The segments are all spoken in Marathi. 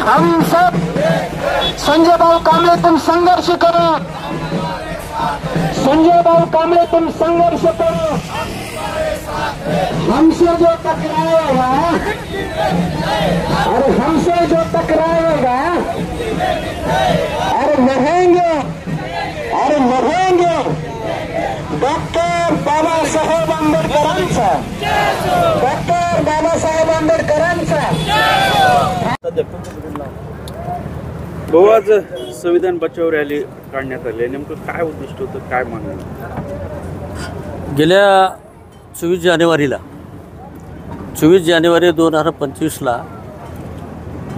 हम सब संजय भाऊ कांबळे तुम संघर्ष करो, संजय भाऊ कांबळे तुम संघर्ष करो, हमसे जो टकराएगा, अरे हमसे जो टकराएगा, अरे लड़ेंगे, अरे लड़ेंगे डॉक्टर बाबासाहेब आंबेडकरांचा, डॉक्टर बाबासाहेब आंबेडकरांचा। भाऊ, आज संविधान बचाव रॅली काढण्यात आली, नेमकं काय उद्दिष्ट होतं, काय मागणी? गेल्या 24 जानेवारी 2025ला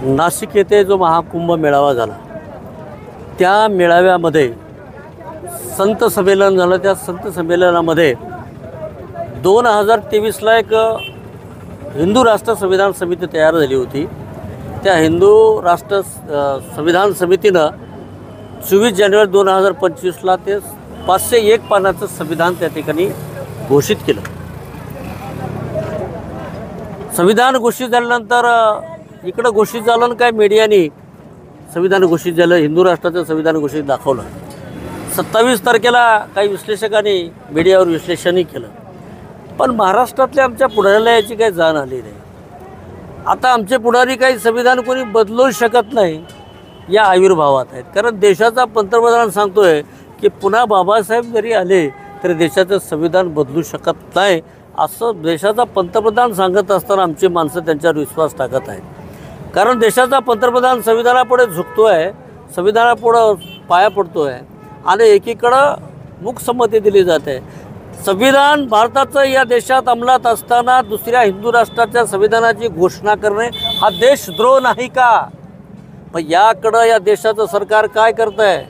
नाशिक येथे जो महाकुंभ मेळावा झाला, त्या मेळाव्यामध्ये संत संमेलन झालं। त्या संत संमेलनामध्ये 2023ला एक हिंदू राष्ट्र संविधान समिती तयार झाली होती। त्या हिंदू राष्ट्र संविधान समितीनं 24 जानेवारी 2025ला ते 501 पानाचं संविधान त्या ठिकाणी घोषित केलं। संविधान घोषित झाल्यानंतर इकडं घोषित झालं आणि काय मीडियाने संविधान घोषित झालं, हिंदू राष्ट्राचं संविधान घोषित दाखवलं। 27 तारखेला काही विश्लेषकांनी मीडियावर विश्लेषणही केलं, पण महाराष्ट्रातल्या आमच्या पुढाऱ्याला याची काही जाण आली नाही। आता आमचे पुढारी काही संविधान कोणी बदलू शकत नाही या आविर्भावात आहेत, कारण देशाचा पंतप्रधान सांगतोय की पुन्हा बाबासाहेब जरी आले तरी देशाचं संविधान बदलू शकत नाही, असं देशाचा पंतप्रधान सांगत असताना आमची माणसं त्यांच्यावर विश्वास टाकत आहेत। कारण देशाचा पंतप्रधान संविधानापुढे झुकतो आहे, संविधानापुढं पाया पडतो आहे आणि एकीकडं मूकसंमती दिली जाते। संविधान भारताचं या देशात अंमलात असताना दुसऱ्या हिंदू राष्ट्राच्या संविधानाची घोषणा करणे हा देशद्रोह नाही का? पण याकडं या देशाचं सरकार काय करतं आहे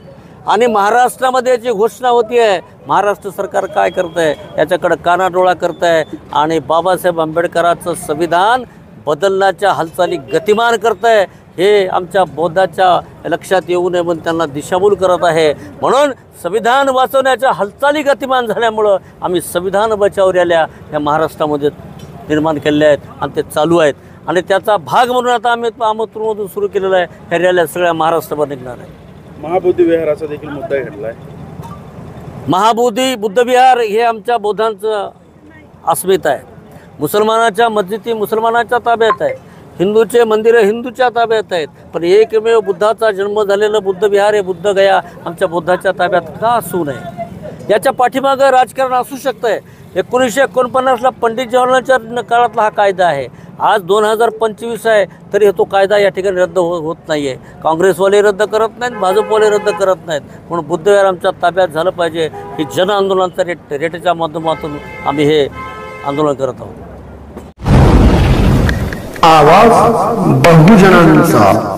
आणि महाराष्ट्रामध्ये जी घोषणा होती आहे, महाराष्ट्र सरकार काय करतं आहे याच्याकडं कानाडोळा करतं आहे आणि बाबासाहेब आंबेडकरांचं संविधान बदलण्याच्या हालचाली गतिमान करतं आहे। हे आमच्या बौद्धाच्या लक्षात येऊ नये म्हणून त्यांना दिशाभूल करत आहे। म्हणून संविधान वाचवण्याच्या हालचाली गतिमान झाल्यामुळं आम्ही संविधान बचाव रॅल्या ह्या महाराष्ट्रामध्ये निर्माण केलेल्या आहेत आणि ते चालू आहेत आणि त्याचा भाग म्हणून आता आम्ही अमृतमधून सुरू केलेला आहे। ह्या रॅल्या सगळ्या महाराष्ट्रावर निघणार आहे। महाबोधी विहाराचा देखील मुद्दा घडला आहे। महाबोधी बुद्धविहार हे आमच्या बौद्धांचं अस्मिता आहे। मुसलमानाच्या मस्जिदी मुसलमानाच्या ताब्यात आहे, हिंदूचे मंदिरं हिंदूच्या ताब्यात आहेत, पण एकमेव बुद्धाचा जन्म झालेलं बुद्धविहार हे बुद्धगया आमच्या बुद्धाच्या ताब्यात का असू नये? याच्या पाठीमागं राजकारण असू शकतं आहे। 1949ला पंडित जवाहरलालच्या काळातला हा कायदा आहे। आज 2025 आहे तरी तो कायदा या ठिकाणी रद्द होत नाही आहे। काँग्रेसवाले रद्द करत नाहीत, भाजपवाले रद्द करत नाहीत, म्हणून बुद्धविहार आमच्या ताब्यात झालं पाहिजे। ही जन आंदोलनाच्या रेटेच्या माध्यमातून आम्ही हे आंदोलन करत आहोत। आवाज बहुजनांचा।